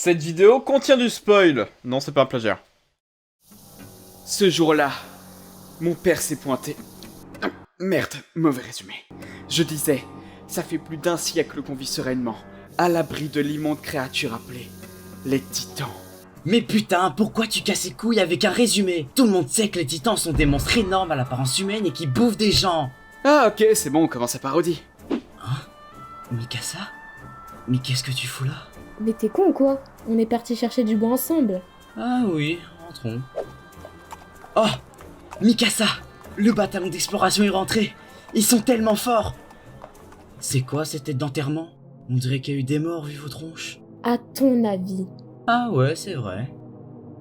Cette vidéo contient du spoil. Non, c'est pas un plagiat. Ce jour-là, mon père s'est pointé. Merde, mauvais résumé. Je disais, ça fait plus d'un siècle qu'on vit sereinement, à l'abri de l'immonde créature appelée les Titans. Mais putain, pourquoi tu casses les couilles avec un résumé? Tout le monde sait que les titans sont des monstres énormes à l'apparence humaine et qui bouffent des gens. Ah ok, c'est bon, on commence à parodie. Hein? Mikasa? Mais qu'est-ce que tu fous là? Mais t'es con ou quoi? On est parti chercher du bois ensemble. Ah oui, rentrons. Oh! Mikasa! Le bataillon d'exploration est rentré! Ils sont tellement forts! C'est quoi cette tête d'enterrement? On dirait qu'il y a eu des morts vu vos tronches. À ton avis? Ah ouais, c'est vrai.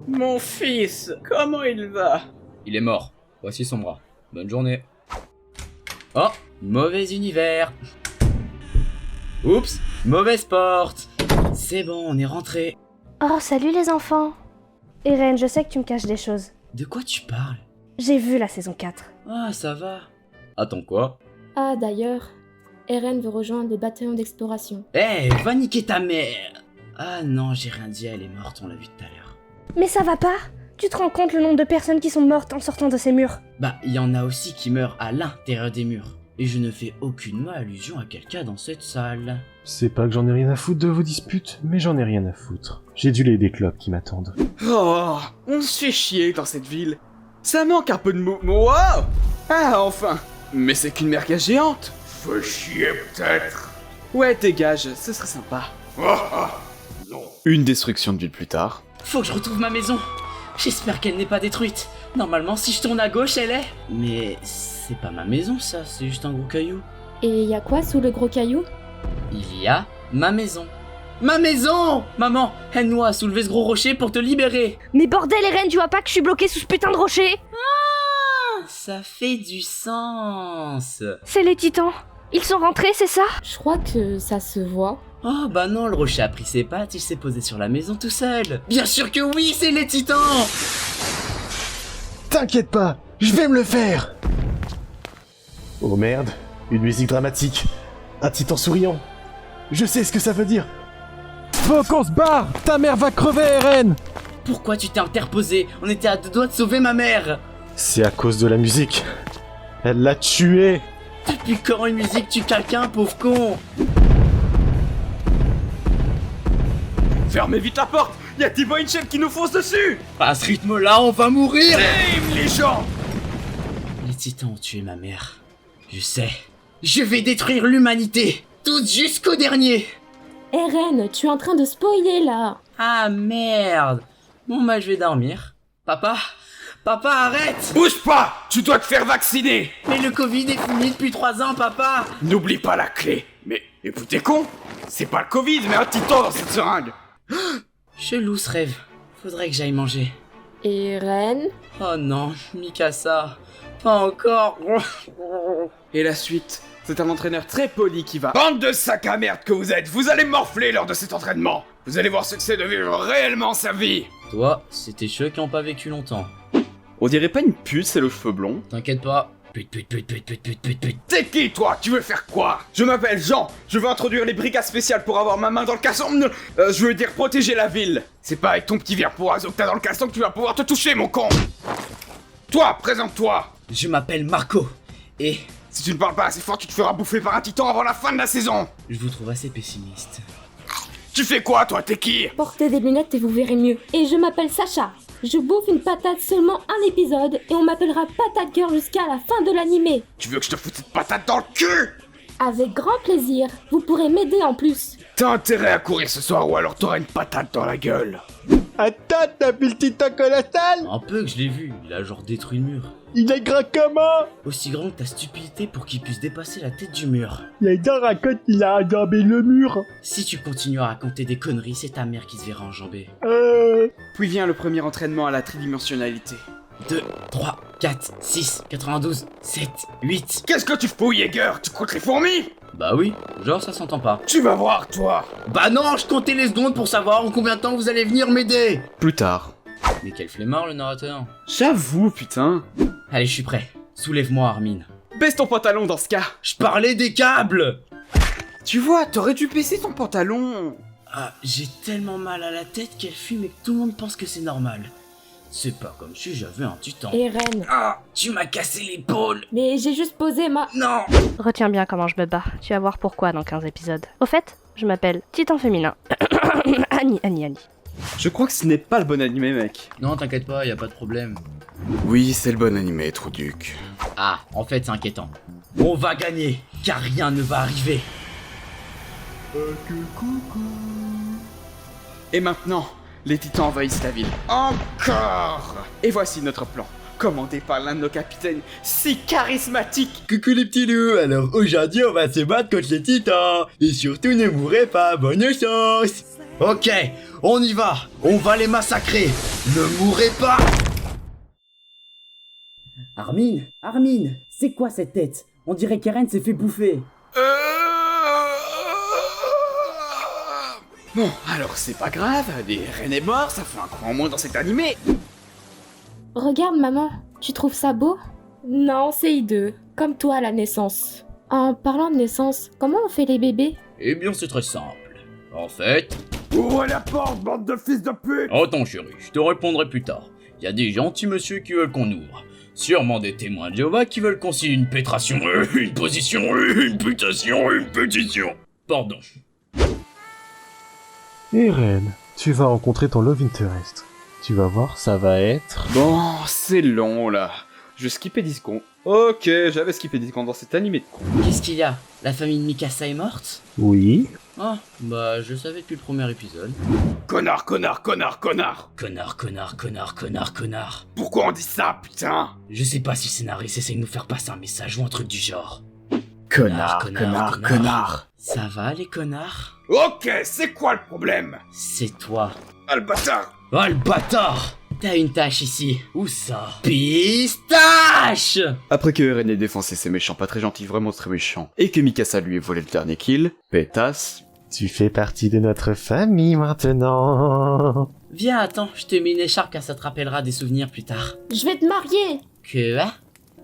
Mon fils, comment il va? Il est mort. Voici son bras. Bonne journée. Oh! Mauvais univers! Oups! Mauvaise porte! C'est bon, on est rentré. Oh, salut les enfants. Eren, je sais que tu me caches des choses. De quoi tu parles? J'ai vu la saison 4. Ah, ça va. Attends quoi? Ah d'ailleurs, Eren veut rejoindre le bataillon d'exploration. Va niquer ta mère! Ah non, j'ai rien dit, elle est morte, on l'a vu tout à l'heure. Mais ça va pas? Tu te rends compte le nombre de personnes qui sont mortes en sortant de ces murs? Bah, il y en a aussi qui meurent à l'intérieur des murs. Et je ne fais aucunement allusion à quelqu'un dans cette salle. C'est pas que j'en ai rien à foutre de vos disputes, mais j'en ai rien à foutre. J'ai du lait des clopes qui m'attendent. Oh, on se fait chier dans cette ville. Ça manque un peu de wow! Ah, enfin. Mais c'est qu'une merguez géante. Faut chier peut-être. Ouais, dégage, ce serait sympa. Non. Une destruction de ville plus tard. Faut que je retrouve ma maison. J'espère qu'elle n'est pas détruite. Normalement, si je tourne à gauche, elle est. Mais c'est pas ma maison, ça. C'est juste un gros caillou. Et y a quoi sous le gros caillou? Il y a ma maison. Ma maison! Maman, aide-moi à soulever ce gros rocher pour te libérer. Mais bordel Eren, tu vois pas que je suis bloquée sous ce putain de rocher? Ça fait du sens. C'est les titans. Ils sont rentrés, c'est ça? Je crois que ça se voit. Oh bah non, le rocher a pris ses pattes, il s'est posé sur la maison tout seul. Bien sûr que oui, c'est les titans! T'inquiète pas, je vais me le faire. Oh merde, une musique dramatique. Un titan souriant. Je sais ce que ça veut dire. Faut qu'on se barre! Ta mère va crever, Eren! Pourquoi tu t'es interposé? On était à deux doigts de sauver ma mère! C'est à cause de la musique. Elle l'a tué. Depuis quand une musique tue quelqu'un, pauvre con? Fermez vite la porte! Y'a Thibaut Inchel qui nous fonce dessus! À ce rythme-là, on va mourir! Aim les gens! Les titans ont tué ma mère. Je sais. Je vais détruire l'humanité! Toute jusqu'au dernier! Eren, tu es en train de spoiler là! Ah merde! Bon bah je vais dormir. Papa? Papa, arrête! Bouge pas. Tu dois te faire vacciner. Mais le Covid est fini depuis 3 ans, papa! N'oublie pas la clé. Mais t'es con. C'est pas le Covid, mais un titan dans cette seringue. Chelou ce rêve. Faudrait que j'aille manger. Eren? Oh non, Mikasa. Pas encore. Et la suite, c'est un entraîneur très poli qui va... Bande de sacs à merde que vous êtes. Vous allez morfler lors de cet entraînement. Vous allez voir ce que c'est de vivre réellement sa vie. Toi, c'est tes cheveux qui ont pas vécu longtemps. On dirait pas une pute, c'est le cheveu blond. T'inquiète pas. Pute. T'es qui, toi? Tu veux faire quoi? Je m'appelle Jean, je veux introduire les brigades spéciales pour avoir ma main dans le casson. Je veux dire protéger la ville. C'est pas avec ton petit verre pour azo que t'as dans le casson que tu vas pouvoir te toucher, mon con. Toi, présente-toi. Je m'appelle Marco. Et Si tu ne parles pas assez fort, tu te feras bouffer par un titan avant la fin de la saison. je vous trouve assez pessimiste. Tu fais quoi, toi? T'es qui? Portez des lunettes et vous verrez mieux. Et je m'appelle Sacha. Je bouffe une patate seulement un épisode et on m'appellera Patate Girl jusqu'à la fin de l'animé. Tu veux que je te foute cette patate dans le cul? Avec grand plaisir. Vous pourrez m'aider en plus. T'as intérêt à courir ce soir ou alors t'auras une patate dans la gueule. Attends, t'as vu le titan colossal? Un peu que je l'ai vu, il a genre détruit le mur. Il est grand comment? Aussi grand que ta stupidité pour qu'il puisse dépasser la tête du mur. Les gens racontent qu'il a enjambé le mur. Si tu continues à raconter des conneries, c'est ta mère qui se verra enjamber. Puis vient le premier entraînement à la tridimensionnalité. 2, 3, 4, 6, 92, 7, 8. Qu'est-ce que tu fouilles, Jäger? Tu comptes les fourmis? Bah oui, genre ça s'entend pas. Tu vas voir, toi. Bah non, je comptais les secondes pour savoir en combien de temps vous allez venir m'aider. Plus tard. Mais quel flemmard le narrateur. J'avoue, putain. Allez, je suis prêt. Soulève-moi, Armin. Baisse ton pantalon dans ce cas. Je parlais des câbles. Tu vois, t'aurais dû baisser ton pantalon. Ah, j'ai tellement mal à la tête qu'elle fume et que tout le monde pense que c'est normal. C'est pas comme si j'avais un titan. Eren. Ah, tu m'as cassé l'épaule. Mais j'ai juste posé ma... Non. Retiens bien comment je me bats. Tu vas voir pourquoi dans 15 épisodes. Au fait, je m'appelle Titan Féminin. Annie. Je crois que ce n'est pas le bon animé, mec. Non, t'inquiète pas, y a pas de problème. Oui, c'est le bon animé, Trouduc. Ah, en fait, c'est inquiétant. On va gagner, car rien ne va arriver. Et maintenant, les titans envahissent la ville. Encore! Et voici notre plan, commandé par l'un de nos capitaines si charismatiques. Coucou les petits loups, alors aujourd'hui on va se battre contre les titans. Et surtout ne mourrez pas, bonne chance. Ok, on y va, on va les massacrer. Ne mourrez pas. Armin, c'est quoi cette tête? On dirait qu'Eren s'est fait bouffer. Bon, alors c'est pas grave, Eren est mort, ça fait un coup en moins dans cet animé. Regarde, maman. Tu trouves ça beau? Non, c'est hideux. Comme toi à la naissance. En parlant de naissance, comment on fait les bébés? Eh bien c'est très simple. En fait... Ouvrez la porte, bande de fils de pute! Attends chérie, je te répondrai plus tard. Y a des gentils monsieur qui veulent qu'on ouvre. Sûrement des témoins de Jéhovah qui veulent qu'on signe une pétration, une position, une putation, une pétition. Pardon. Eren, tu vas rencontrer ton love interest. Tu vas voir, ça va être... Bon, c'est long là. Je skippais 10 secondes. Ok, j'avais skippé 10 secondes dans cet animé de con. Qu'est-ce qu'il y a? La famille de Mikasa est morte? Oui. Ah, bah je savais depuis le premier épisode. Connard! Connard. Pourquoi on dit ça, putain? Je sais pas si le scénariste essaie de nous faire passer un message ou un truc du genre. Connard. Ça va les connards? Ok, c'est quoi le problème? C'est toi. Ah le bâtard! Oh le bâtard! T'as une tâche ici. Où ça? Pistache! Après que Eren ait défoncé ses méchants pas très gentils, vraiment très méchants, et que Mikasa lui ait volé le dernier kill, pétasse. Tu fais partie de notre famille maintenant. Viens, attends, je te mets une écharpe car ça te rappellera des souvenirs plus tard. Je vais te marier! Quoi?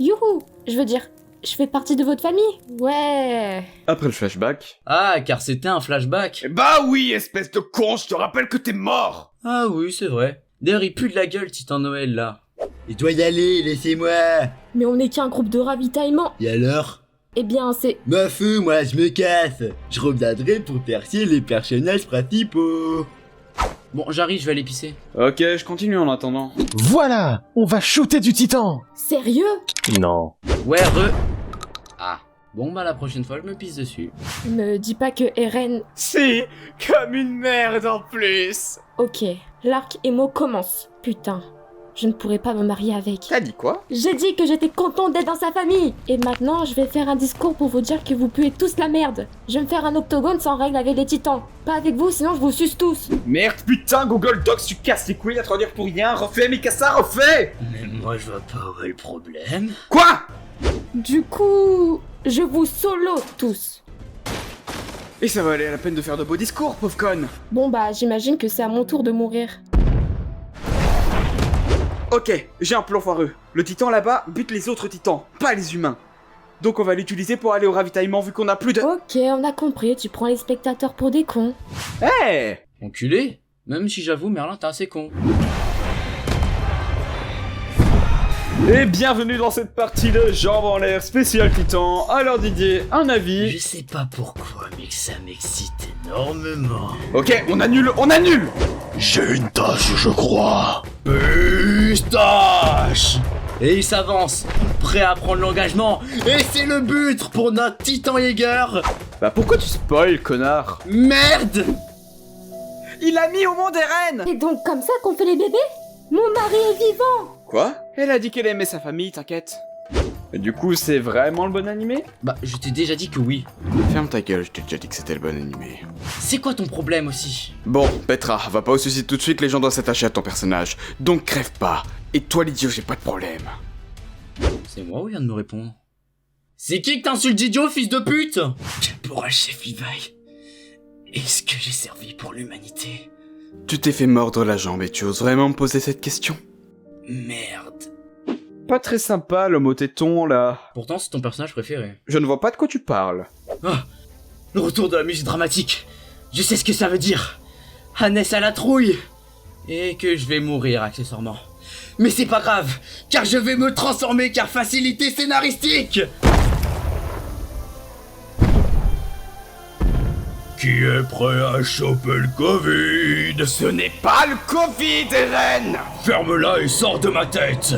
Youhou! Je veux dire, je fais partie de votre famille? Ouais! Après le flashback, Ah, car c'était un flashback. Bah oui, espèce de con, je te rappelle que t'es mort! Ah oui, c'est vrai. D'ailleurs, il pue de la gueule, Titan Noël, là. Il doit y aller, laissez-moi. Mais on n'est qu'un groupe de ravitaillement. Et alors? Eh bien, c'est... Ma feu, moi, je me casse. Je reviendrai pour percer les personnages principaux. Bon, j'arrive, je vais aller pisser. ok, je continue en attendant. Voilà, on va shooter du titan. Sérieux? Non. Ouais, Ah. Bon, bah la prochaine fois, je me pisse dessus. Me dis pas que Eren... Si, comme une merde en plus. Ok, l'arc émo commence. Putain, je ne pourrais pas me marier avec. T'as dit quoi? J'ai dit que j'étais contente d'être dans sa famille. Et maintenant, je vais faire un discours pour vous dire que vous puez tous la merde. Je vais me faire un octogone sans règle avec les titans. Pas avec vous, sinon je vous suce tous. Merde, putain, Google Docs, tu casses les couilles à te redire pour rien. Refais, Mikasa, refais. Mais moi, je vois pas où est le problème. Quoi? Du coup, je vous solo tous. Et ça va aller à la peine de faire de beaux discours, pauvre conne. Bon bah, j'imagine que c'est à mon tour de mourir. Ok, j'ai un plan foireux. Le titan là-bas bute les autres titans, pas les humains. Donc on va l'utiliser pour aller au ravitaillement vu qu'on a plus de... Ok, on a compris, tu prends les spectateurs pour des cons. Hey! Enculé. Même si j'avoue, Merlin, t'es assez con. Et bienvenue dans cette partie de Jambes en l'air spécial titan. Alors Didier, un avis? Je sais pas pourquoi, mais que ça m'excite énormément. Ok, on annule. J'ai une tâche, je crois. Pistache! Et il s'avance, prêt à prendre l'engagement, et c'est le but pour notre Titan Jäger. Bah pourquoi tu spoil, connard? Merde! Il a mis au monde Eren! Et donc comme ça qu'on fait les bébés? Mon mari est vivant! Quoi? Elle a dit qu'elle aimait sa famille, t'inquiète. Et du coup, c'est vraiment le bon animé? Bah, je t'ai déjà dit que oui. Ferme ta gueule, je t'ai déjà dit que c'était le bon animé. C'est quoi ton problème aussi? Bon, Petra, va pas au suicide tout de suite, les gens doivent s'attacher à ton personnage. Donc crève pas. Et toi, l'idiot, j'ai pas de problème. C'est moi ou vient de me répondre? C'est qui que t'insultes d'idiot, fils de pute? Pour un chef Levi. Est-ce que j'ai servi pour l'humanité? Tu t'es fait mordre la jambe et tu oses vraiment me poser cette question? Merde. Pas très sympa, l'homme au téton, là. Pourtant, c'est ton personnage préféré. Je ne vois pas de quoi tu parles. Ah, le retour de la musique dramatique. Je sais ce que ça veut dire. Hannes à la trouille. Et que je vais mourir accessoirement. Mais c'est pas grave, car je vais me transformer car facilité scénaristique. Qui est prêt à choper le Covid? Ce n'est pas le Covid, Eren! Ferme-la et sors de ma tête!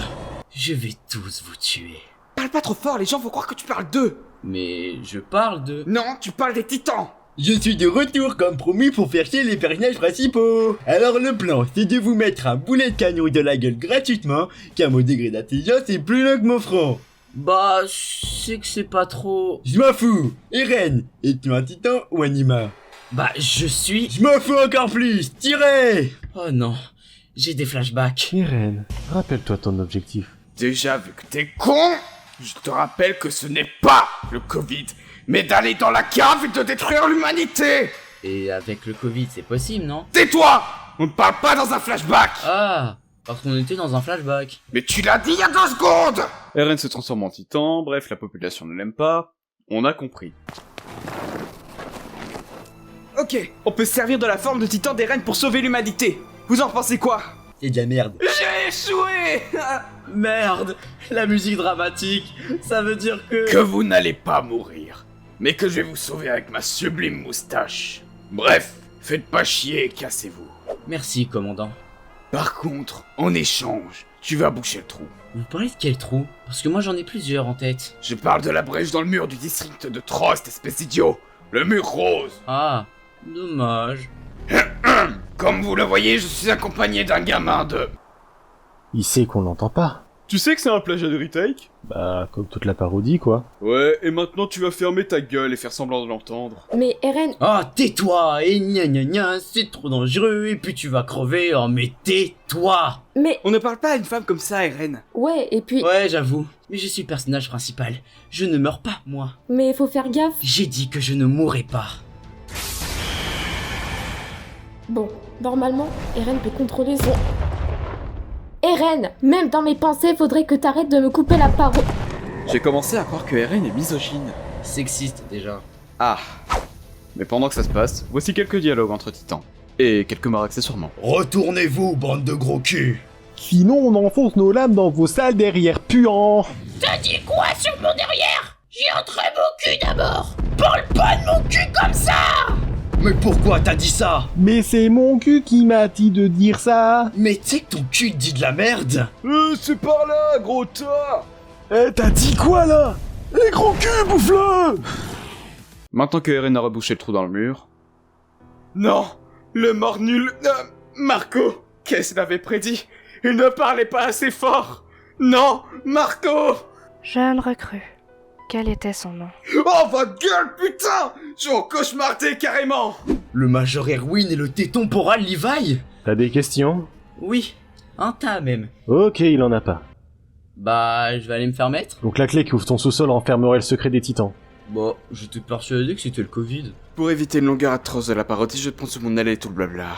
Je vais tous vous tuer. Parle pas trop fort, les gens vont croire que tu parles d'eux. Mais je parle de... Non, tu parles des titans. Je suis de retour comme promis pour faire chier les personnages principaux. Alors le plan, c'est de vous mettre un boulet de canon dans la gueule gratuitement, car mon degré d'intelligence est plus long que mon front. Bah, je sais que c'est pas trop... Je m'en fous. Eren, es-tu un titan ou un humain? Bah, je suis... Je m'en fous encore plus. Tirez! Oh non, j'ai des flashbacks. Eren, rappelle-toi ton objectif. Déjà, vu que t'es con, je te rappelle que ce n'est pas le Covid, mais d'aller dans la cave et de détruire l'humanité! Et avec le Covid, c'est possible, non? Tais-toi! On ne parle pas dans un flashback! Ah, parce qu'on était dans un flashback. Mais tu l'as dit il y a 2 secondes! Eren se transforme en titan, bref, la population ne l'aime pas. On a compris. Ok, on peut se servir de la forme de titan d'Eren pour sauver l'humanité. Vous en pensez quoi? C'est de la merde. J'ai échoué. Merde, la musique dramatique, ça veut dire que... Que vous n'allez pas mourir, mais que je vais vous sauver avec ma sublime moustache. Bref, faites pas chier et cassez-vous. Merci, commandant. Par contre, en échange, tu vas boucher le trou. Vous parlez de quel trou? Parce que moi j'en ai plusieurs en tête. Je parle de la brèche dans le mur du district de Trost, espèce d'idiot. Le mur rose. Ah, dommage. Comme vous le voyez, je suis accompagné d'un gamin de... Il sait qu'on l'entend pas. Tu sais que c'est un plagiat de retake? Bah, comme toute la parodie, quoi. Ouais, et maintenant tu vas fermer ta gueule et faire semblant de l'entendre. Mais Eren, Ah, tais-toi, et gna gna gna, c'est trop dangereux, et puis tu vas crever, oh mais tais-toi. mais... On ne parle pas à une femme comme ça, Eren. Ouais, et puis... Ouais, j'avoue, mais je suis le personnage principal. Je ne meurs pas, moi. Mais faut faire gaffe. J'ai dit que je ne mourrai pas. Bon, normalement, Eren peut contrôler son... Eren, même dans mes pensées, faudrait que t'arrêtes de me couper la parole. J'ai commencé à croire que Eren est misogyne. Sexiste, déjà. Ah. Mais pendant que ça se passe, voici quelques dialogues entre titans. Et quelques morts accessoirement. Retournez-vous, bande de gros culs. Sinon, on enfonce nos lames dans vos sales derrière puants. T'as dit quoi sur mon derrière? J'ai un très beau cul d'abord. Parle pas de mon cul comme ça. Mais pourquoi t'as dit ça? Mais c'est mon cul qui m'a dit de dire ça. Mais tu sais que ton cul dit de la merde. C'est par là, gros tas. Eh, t'as dit quoi là? Les gros culs, bouffe-le! Maintenant que Eren a rebouché le trou dans le mur... Non, le mort nul... Marco, qu'est-ce qu'il avait prédit? Il ne parlait pas assez fort. Non, Marco. Jeune recrue. Quel était son nom? Oh, va gueule, putain! Je vais en cauchemarder carrément! Le Major Erwin et le téton poral Levi? T'as des questions? Oui, un tas même. Ok, il en a pas. Bah, je vais aller me faire mettre. Donc la clé qui ouvre ton sous-sol enfermerait le secret des titans. Bon, j'étais persuadé que c'était le Covid. Pour éviter une longueur atroce de la parodie, je te prends sous mon aile et tout le blabla.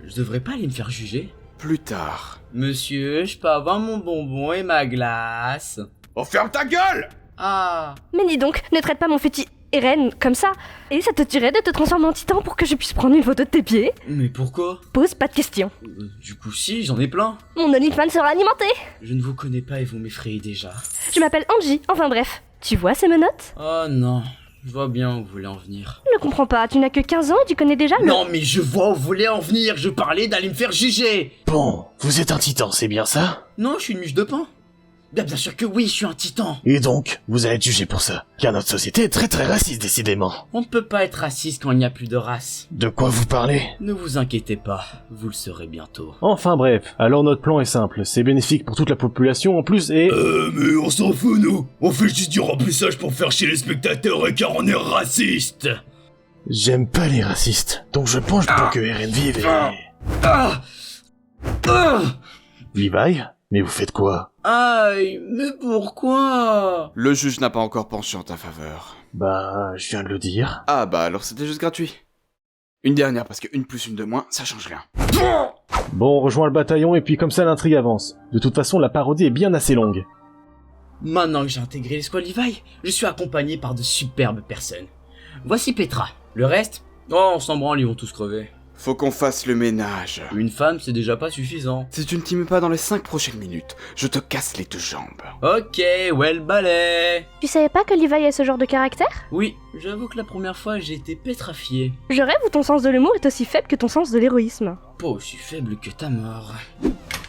Je devrais pas aller me faire juger? Plus tard. Monsieur, je peux avoir mon bonbon et ma glace? Oh, ferme ta gueule! Ah, Mais dis donc, ne traite pas mon fétis Eren comme ça. Et ça te dirait de te transformer en titan pour que je puisse prendre une photo de tes pieds? mais pourquoi? Pose pas de questions. Du coup si, j'en ai plein. Mon OnlyFans sera alimenté. Je ne vous connais pas et vous m'effrayez déjà. Je m'appelle Angie, enfin bref. Tu vois ces menottes? Oh non, je vois bien où vous voulez en venir. Je ne comprends pas, tu n'as que 15 ans et tu connais déjà le... Non mais je vois où vous voulez en venir, je parlais d'aller me faire juger. Bon, vous êtes un titan, c'est bien ça? Non, je suis une miche de pain. Bien sûr que oui, je suis un titan. Et donc, vous allez être jugé pour ça. Car notre société est très très raciste, décidément. On ne peut pas être raciste quand il n'y a plus de race. De quoi vous parlez? Ne vous inquiétez pas, vous le saurez bientôt. Enfin bref, alors notre plan est simple, c'est bénéfique pour toute la population en plus et... Mais on s'en fout nous. On fait juste du remplissage pour faire chier les spectateurs et car on est raciste. J'aime pas les racistes, donc je penche pour que Eren vive et... Levi? Mais vous faites quoi? Aïe, mais pourquoi? Le juge n'a pas encore penché en ta faveur. Bah, je viens de le dire. Ah bah alors c'était juste gratuit. Une dernière, parce que une plus une de moins, ça change rien. Bon, on rejoint le bataillon et puis comme ça l'intrigue avance. De toute façon, la parodie est bien assez longue. Maintenant que j'ai intégré l'escouade Levi, je suis accompagné par de superbes personnes. Voici Petra. Le reste, Oh, on s'en branle, ils vont tous crever. Faut qu'on fasse le ménage. Une femme, c'est déjà pas suffisant. Si tu ne t'y mets pas dans les 5 prochaines minutes, je te casse les 2 jambes. Ok, well balai. Tu savais pas que Levi a ce genre de caractère? Oui, j'avoue que la première fois, j'ai été pétrifié. Je rêve où ton sens de l'humour est aussi faible que ton sens de l'héroïsme. Pas aussi faible que ta mort.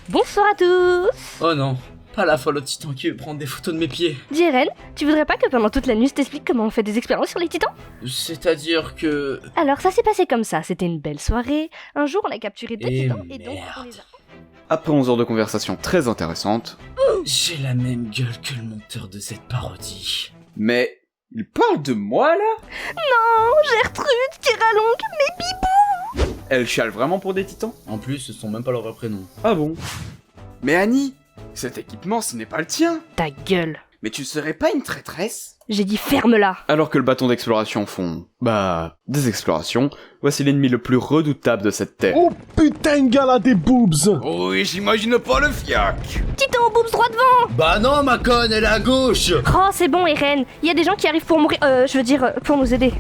Bonsoir à tous. Oh non, pas la folle au titan qui veut prendre des photos de mes pieds. Dis Eren, tu voudrais pas que pendant toute la nuit je t'explique comment on fait des expériences sur les titans? C'est-à-dire que... Alors ça s'est passé comme ça, c'était une belle soirée. Un jour on a capturé 2 Et titans et donc on merde. les a... Après 11 heures de conversation très intéressante, J'ai la même gueule que le monteur de cette parodie. mais il parle de moi là? Non, Gertrude, Kiralong. Elle chiale vraiment pour des titans? En plus, ce sont même pas leurs vrais prénoms. Ah bon? Mais Annie, cet équipement ce n'est pas le tien. Ta gueule. Mais tu serais pas une traîtresse? J'ai dit ferme-la. Alors que le bâton d'exploration font... des explorations, voici l'ennemi le plus redoutable de cette terre. Oh putain, gars là, des boobs! Oh oui, j'imagine pas le fiac. Titan au boobs droit devant. Bah non, ma conne, elle est à gauche. Oh c'est bon Eren, il y a des gens qui arrivent pour mourir, je veux dire, pour nous aider.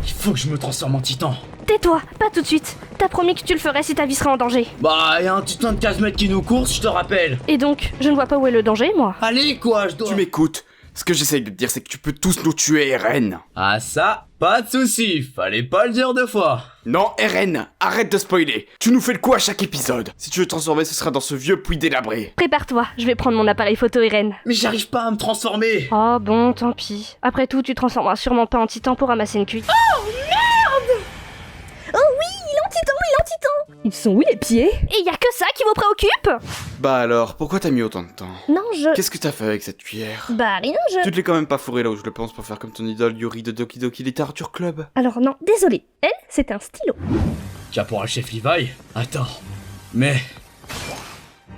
Il faut que je me transforme en titan. Tais-toi, pas tout de suite. T'as promis que tu le ferais si ta vie serait en danger. Bah, y'a un titan de 15 mètres qui nous course, je te rappelle. Et donc, je ne vois pas où est le danger, moi. Allez, quoi, je dois... Tu m'écoutes? Ce que j'essaye de te dire, c'est que tu peux tous nous tuer, Eren. Ah ça, pas de soucis, fallait pas le dire 2 fois. Non, Eren, arrête de spoiler. Tu nous fais le coup à chaque épisode. Si tu veux te transformer, ce sera dans ce vieux puits délabré. Prépare-toi, je vais prendre mon appareil photo, Eren. Mais j'arrive pas à me transformer. Oh bon, tant pis. Après tout, tu transformeras sûrement pas en titan pour ramasser une cuite. Oh merde! Oh oui, il est en titan, il est en titan! Ils sont où les pieds? Et y a que ça qui vous préoccupe? Bah alors, pourquoi t'as mis autant de temps? Non, je... Qu'est-ce que t'as fait avec cette cuillère? Bah rien, Tu te l'es quand même pas fourré là où je le pense pour faire comme ton idole Yuri de Doki Doki Literature Club. Alors non, désolé. Elle, c'est un stylo. Tiens, pour un chef Levi? Attends. Mais...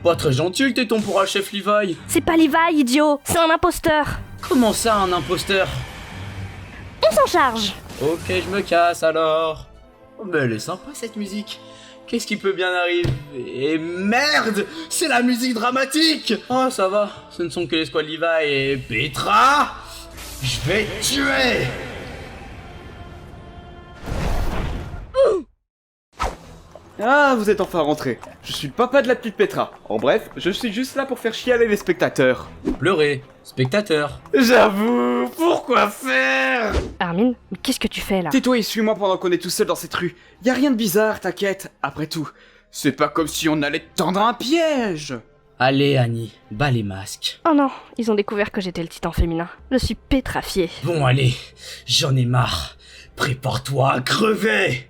Pas très gentil le téton pour un chef Levi. C'est pas Levi, idiot. C'est un imposteur. Comment ça, un imposteur? On s'en charge. Ok, je me casse alors. Oh, mais elle est sympa cette musique. Qu'est-ce qui peut bien arriver? Et merde! C'est la musique dramatique! Oh, ça va. Ce ne sont que les squads Levi et Petra! Je vais tuer! Ah, vous êtes enfin rentrés. Je suis le papa de la petite Petra. En bref, je suis juste là pour faire chialer les spectateurs. Pleurer. Spectateur. J'avoue, pourquoi faire? Armin, mais qu'est-ce que tu fais là? Tais-toi et suis-moi pendant qu'on est tout seul dans cette rue. Y a rien de bizarre, t'inquiète. Après tout, c'est pas comme si on allait te tendre un piège. Allez, Annie, bats les masques. Oh non, ils ont découvert que j'étais le titan féminin. Je suis pétrifiée. Bon, allez, j'en ai marre. Prépare-toi à crever!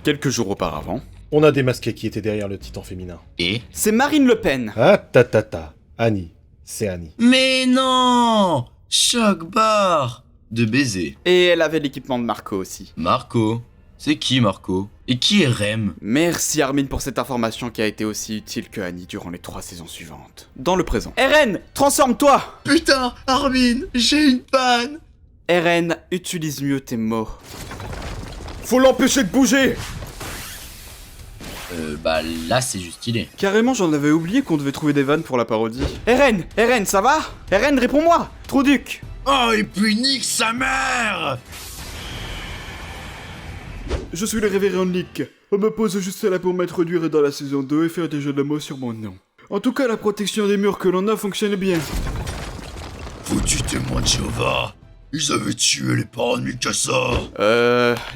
Quelques jours auparavant, On a démasqué qui était derrière le titan féminin. Et? c'est Marine Le Pen. Ah, ta. Annie. C'est Annie. Mais non! Choc barre! De baiser. Et elle avait l'équipement de Marco aussi. Marco? C'est qui Marco? Et qui est Rem? Merci Armin pour cette information qui a été aussi utile que Annie durant les 3 saisons suivantes. Dans le présent. Eren, transforme-toi! Putain, Armin, j'ai une panne! Eren, utilise mieux tes mots. Faut l'empêcher de bouger! Bah là c'est juste stylé. Carrément, j'en avais oublié qu'on devait trouver des vannes pour la parodie. Eren, ça va? Eren, réponds-moi! Trouduc! Oh, et puis nique sa mère! Je suis le révérend Nick. On me pose juste là pour m'introduire dans la saison 2 et faire des jeux de mots sur mon nom. En tout cas, la protection des murs que l'on a fonctionne bien. Foutu témoin de Jéhovah! Ils avaient tué les parents de Mikasa!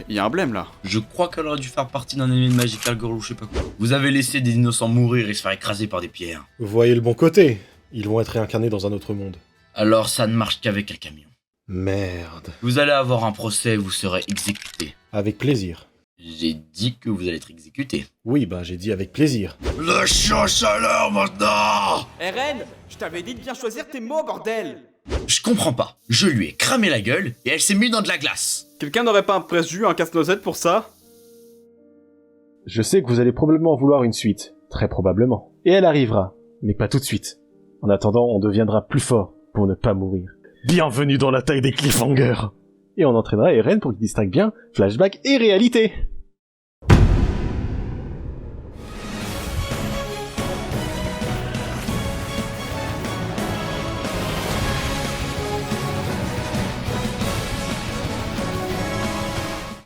Y a un blême là. Je crois qu'elle aurait dû faire partie d'un anime de Magical Girl ou je sais pas quoi. Vous avez laissé des innocents mourir et se faire écraser par des pierres. Vous voyez le bon côté. Ils vont être réincarnés dans un autre monde. Alors ça ne marche qu'avec un camion. Merde. Vous allez avoir un procès et vous serez exécuté. Avec plaisir. J'ai dit que vous allez être exécuté. Oui, bah j'ai dit avec plaisir. Le chien chaleur maintenant! Eren, je t'avais dit de bien choisir tes mots, bordel! Je comprends pas. Je lui ai cramé la gueule et elle s'est mise dans de la glace. Quelqu'un n'aurait pas un presse-jus, un casse-noisette pour ça? Je sais que vous allez probablement vouloir une suite. Très probablement. Et elle arrivera. Mais pas tout de suite. En attendant, on deviendra plus fort pour ne pas mourir. Bienvenue dans l'attaque des cliffhangers! Et on entraînera Eren pour qu'il distingue bien flashback et réalité.